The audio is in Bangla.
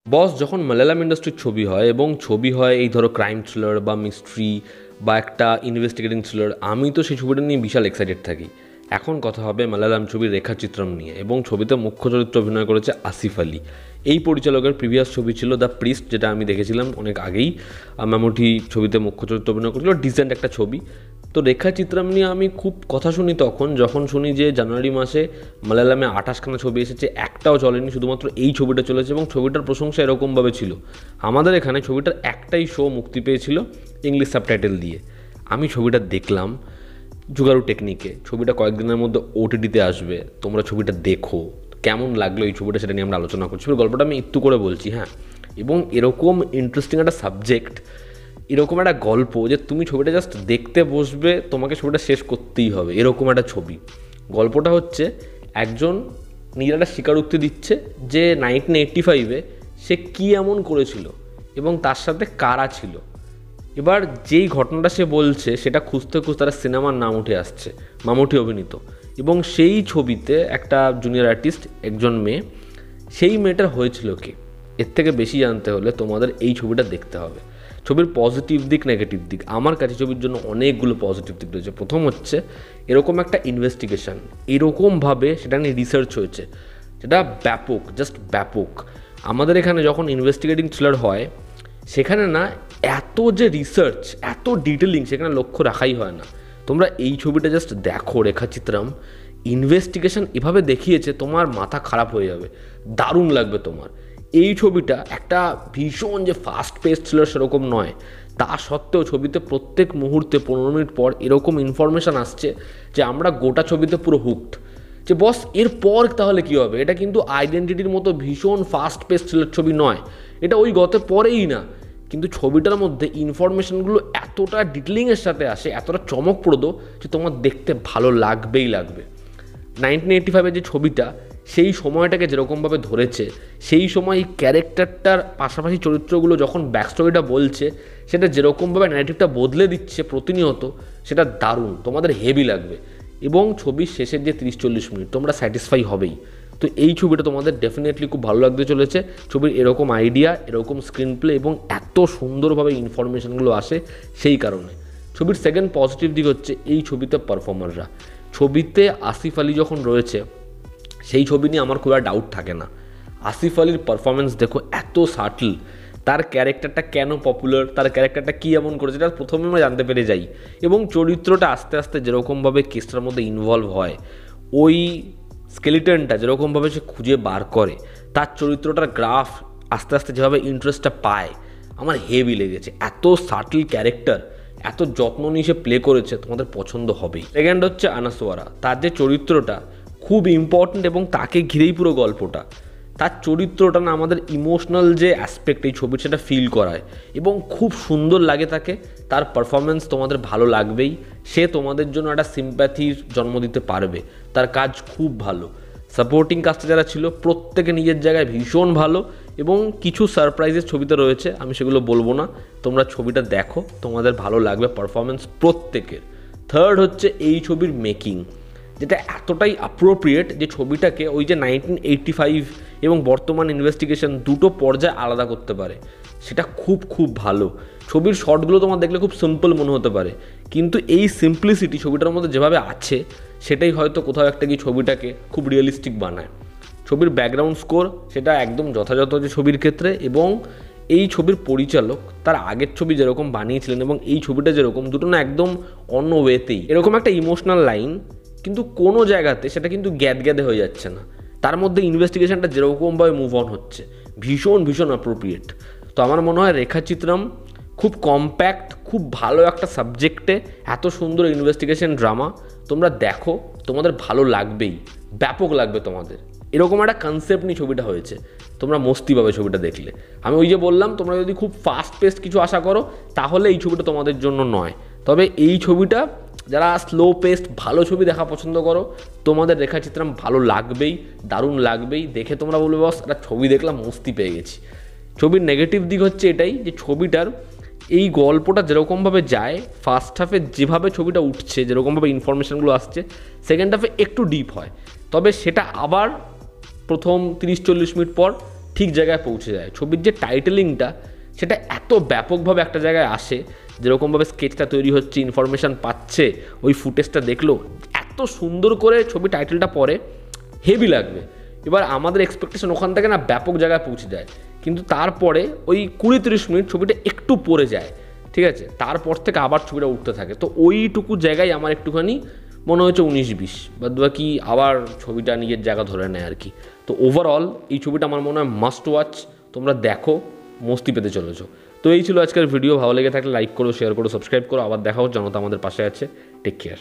বস যখন মালায়ালাম ইন্ডাস্ট্রির ছবি হয় এবং ছবি হয় এই ধরো ক্রাইম থ্রিলার বা মিস্ট্রি বা একটা ইনভেস্টিগেটিং থ্রিলার, আমি তো সেই ছবিটা নিয়ে বিশাল এক্সাইটেড থাকি। এখন কথা হবে মালায়ালাম ছবির রেখাচিত্রম নিয়ে, এবং ছবিতে মুখ্য চরিত্র অভিনয় করেছে আসিফ আলী। এই পরিচালকের প্রিভিয়াস ছবি ছিল দ্য প্রিস্ট, যেটা আমি দেখেছিলাম অনেক আগেই। মামুটি ছবিতে মুখ্য চরিত্র অভিনয় করেছিল, ডিসেন্ট একটা ছবি। তো রেখাচিত্রম নিয়ে আমি খুব কথা শুনি যখন শুনি যে জানুয়ারি মাসে মালায়ালামে 28খানা ছবি এসেছে, একটাও চলেনি, শুধুমাত্র এই ছবিটা চলেছে, এবং ছবিটার প্রশংসা এরকমভাবে ছিল। আমাদের এখানে ছবিটার একটাই শো মুক্তি পেয়েছিল ইংলিশ সাবটাইটেল দিয়ে। আমি ছবিটা দেখলাম জুগাড়ু টেকনিকে। ছবিটা কয়েকদিনের মধ্যে ওটিটিতে আসবে, তোমরা ছবিটা দেখো। কেমন লাগলো এই ছবিটা সেটা নিয়ে আমরা আলোচনা করছি। গল্পটা আমি একটু করে বলছি, হ্যাঁ। এবং এরকম ইন্টারেস্টিং একটা সাবজেক্ট, এরকম একটা গল্প যে তুমি ছবিটা জাস্ট দেখতে বসবে, তোমাকে ছবিটা শেষ করতেই হবে, এরকম একটা ছবি। গল্পটা হচ্ছে একজন নিজের একটা স্বীকারোক্তি দিচ্ছে যে 1985-এ সে কী এমন করেছিল এবং তার সাথে কারা ছিল। এবার যেই ঘটনাটা সে বলছে সেটা খুঁজতে খুঁজতে তার সিনেমার নাম উঠে আসছে, মামুটি অভিনীত। এবং সেই ছবিতে একটা জুনিয়র আর্টিস্ট, একজন মেয়ে, সেই মেয়েটার হয়েছিল কি, এর থেকে বেশি জানতে হলে তোমাদের এই ছবিটা দেখতে হবে। ছবির পজিটিভ দিক, নেগেটিভ দিক, আমার কাছে ছবির জন্য অনেকগুলো পজিটিভ দিক রয়েছে। প্রথম হচ্ছে এরকম একটা ইনভেস্টিগেশন, এরকমভাবে সেটা নিয়ে রিসার্চ হয়েছে, যেটা ব্যাপক, জাস্ট ব্যাপক। আমাদের এখানে যখন ইনভেস্টিগেটিং থ্রিলার হয় সেখানে না এত যে রিসার্চ, এত ডিটেলিং সেখানে লক্ষ্য রাখাই হয় না। তোমরা এই ছবিটা জাস্ট দেখো, রেখাচিত্রম ইনভেস্টিগেশন এভাবে দেখিয়েছে তোমার মাথা খারাপ হয়ে যাবে, দারুণ লাগবে তোমার। এই ছবিটা একটা ভীষণ যে ফাস্ট পেস ছিল সেরকম নয়, তা সত্ত্বেও ছবিতে প্রত্যেক মুহূর্তে 15 মিনিট পর এরকম ইনফরমেশান আসছে যে আমরা গোটা ছবিতে পুরো হুকড, যে বস এরপর তাহলে কী হবে। এটা কিন্তু আইডেন্টিটির মতো ভীষণ ফাস্ট পেস থ্রিলার ছবি নয়, এটা ওই গতে পরেই না, কিন্তু ছবিটার মধ্যে ইনফরমেশনগুলো এতটা ডিটেলিংয়ের সাথে আসে, এতটা চমকপ্রদ যে তোমার দেখতে ভালো লাগবেই লাগবে। 1985-এর যে ছবিটা, সেই সময়টাকে যেরকমভাবে ধরেছে, সেই সময় এই ক্যারেক্টারটার পাশাপাশি চরিত্রগুলো যখন ব্যাকস্টোরিটা বলছে, সেটা যেরকমভাবে ন্যারেটিভটা বদলে দিচ্ছে প্রতিনিয়ত, সেটা দারুণ, তোমাদের হেভি লাগবে। এবং ছবির শেষের যে 30-40 মিনিট তোমরা স্যাটিসফাই হবেই। তো এই ছবিটা তোমাদের ডেফিনেটলি খুব ভালো লাগতে চলেছে। ছবির এরকম আইডিয়া, এরকম স্ক্রিন প্লে এবং এত সুন্দরভাবে ইনফরমেশনগুলো আসে সেই কারণে। ছবির সেকেন্ড পজিটিভ দিক হচ্ছে এই ছবিতে পারফর্মাররা। ছবিতে আসিফ আলী যখন রয়েছে, সেই ছবি নিয়ে আমার খুব একটা ডাউট থাকে না। আসিফ আলীর পারফরমেন্স দেখো, এত সাটল, তার ক্যারেক্টারটা কেন পপুলার, তার ক্যারেক্টারটা কী এমন করেছে, এটা প্রথমে আমরা জানতে পেরে যাই। এবং চরিত্রটা আস্তে আস্তে যেরকমভাবে কেসটার মধ্যে ইনভলভ হয়, ওই স্কেলিটনটা যেরকমভাবে সে খুঁজে বার করে, তার চরিত্রটার গ্রাফ আস্তে আস্তে যেভাবে ইন্টারেস্টটা পায়, আমার হেভি লেগেছে। এত সাটল ক্যারেক্টার, এত যত্ন নিয়ে সে প্লে করেছে, তোমাদের পছন্দ হবেই। সেকেন্ড হচ্ছে আনাসওয়ারা, তার যে চরিত্রটা খুব ইম্পর্ট্যান্ট এবং তাকে ঘিরেই পুরো গল্পটা। তার চরিত্রটা না আমাদের ইমোশনাল যে অ্যাসপেক্ট এই ছবির, সেটা ফিল করায় এবং খুব সুন্দর লাগে তাকে। তার পারফরমেন্স তোমাদের ভালো লাগবেই, সে তোমাদের জন্য একটা সিম্প্যাথির জন্ম দিতে পারবে, তার কাজ খুব ভালো। সাপোর্টিং কাস্টে যারা ছিল প্রত্যেকে নিজের জায়গায় ভীষণ ভালো, এবং কিছু সারপ্রাইজেস ছবিতে রয়েছে, আমি সেগুলো বলবো না, তোমরা ছবিটা দেখো, তোমাদের ভালো লাগবে পারফরমেন্স প্রত্যেকের। থার্ড হচ্ছে এই ছবির মেকিং, যেটা এতটাই অ্যাপ্রোপ্রিয়েট যে ছবিটাকে ওই যে 1985 এবং বর্তমান ইনভেস্টিগেশন দুটো পর্যায়ে আলাদা করতে পারে, সেটা খুব খুব ভালো। ছবির শর্টগুলো তোমার দেখলে খুব সিম্পল মনে হতে পারে, কিন্তু এই সিম্পলিসিটি ছবিটার মধ্যে যেভাবে আছে, সেটাই হয়তো কোথাও একটা কি ছবিটাকে খুব রিয়েলিস্টিক বানায়। ছবির ব্যাকগ্রাউন্ড স্কোর সেটা একদম যথাযথ যে ছবির ক্ষেত্রে, এবং এই ছবির পরিচালক তার আগের ছবি যেরকম বানিয়েছিলেন এবং এই ছবিটা যেরকম, দুটো না একদম অন্য ওয়েতেই। এরকম একটা ইমোশনাল লাইন, কিন্তু কোনো জায়গাতে সেটা কিন্তু গ্যাদে হয়ে যাচ্ছে না, তার মধ্যে ইনভেস্টিগেশনটা যেরকমভাবে মুভ অন হচ্ছে, ভীষণ ভীষণ অ্যাপ্রোপ্রিয়েট। তো আমার মনে হয় রেখাচিত্রম খুব কম্প্যাক্ট, খুব ভালো একটা সাবজেক্টে এত সুন্দর ইনভেস্টিগেশন ড্রামা, তোমরা দেখো, তোমাদের ভালো লাগবেই, ব্যাপক লাগবে তোমাদের। এরকম একটা কনসেপ্ট নিয়ে ছবিটা হয়েছে, তোমরা মস্তি পাবে ছবিটা দেখলে। আমি ওই যে বললাম, তোমরা যদি খুব ফাস্ট পেস্ট কিছু আশা করো, তাহলে এই ছবিটা তোমাদের জন্য নয়। তবে এই ছবিটা, যারা স্লো পেস্ট ভালো ছবি দেখা পছন্দ করো, তোমাদের রেখাচিত্রম ভালো লাগবেই, দারুণ লাগবেই। দেখে তোমরা বলবে বস একটা ছবি দেখলাম, মস্তি পেয়ে গেছি। ছবির নেগেটিভ দিক হচ্ছে এটাই যে ছবিটার এই গল্পটা যেরকমভাবে যায়, ফার্স্ট হাফে যেভাবে ছবিটা উঠছে, যেরকমভাবে ইনফরমেশানগুলো আসছে, সেকেন্ড হাফে একটু ডিপ হয়, তবে সেটা আবার প্রথম 30-40 মিনিট পর ঠিক জায়গায় পৌঁছে যায়। ছবির যে টাইটেলিংটা সেটা এত ব্যাপকভাবে একটা জায়গায় আসে, যেরকমভাবে স্কেচটা তৈরি হচ্ছে, ইনফরমেশান পাচ্ছে, ওই ফুটেজটা দেখলো এত সুন্দর করে ছবি টাইটেলটা পড়ে, হেভি লাগবে। এবার আমাদের এক্সপেকটেশন ওখান থেকে না ব্যাপক জায়গায় পৌঁছে যায়, কিন্তু তারপরে ওই 20-30 মিনিট ছবিটা একটু পড়ে যায়, ঠিক আছে, তারপর থেকে আবার ছবিটা উঠতে থাকে। তো ওইটুকু জায়গায় আমার একটুখানি মনে হয়েছে 19-20, বাদ বাকি আবার ছবিটা নিজের জায়গা ধরে নেয় আর কি। তো ওভারঅল এই ছবিটা আমার মনে হয় মাস্ট ওয়াচ, তোমরা দেখো, মস্তি পেতে চলেছো। তো এই ছিল আজকের ভিডিও। ভালো লেগে থাকলে লাইক করো, শেয়ার করো, সাবস্ক্রাইব করো। আবার দেখা হচ্ছে, জনতা আমাদের পাশে আছে। Take care.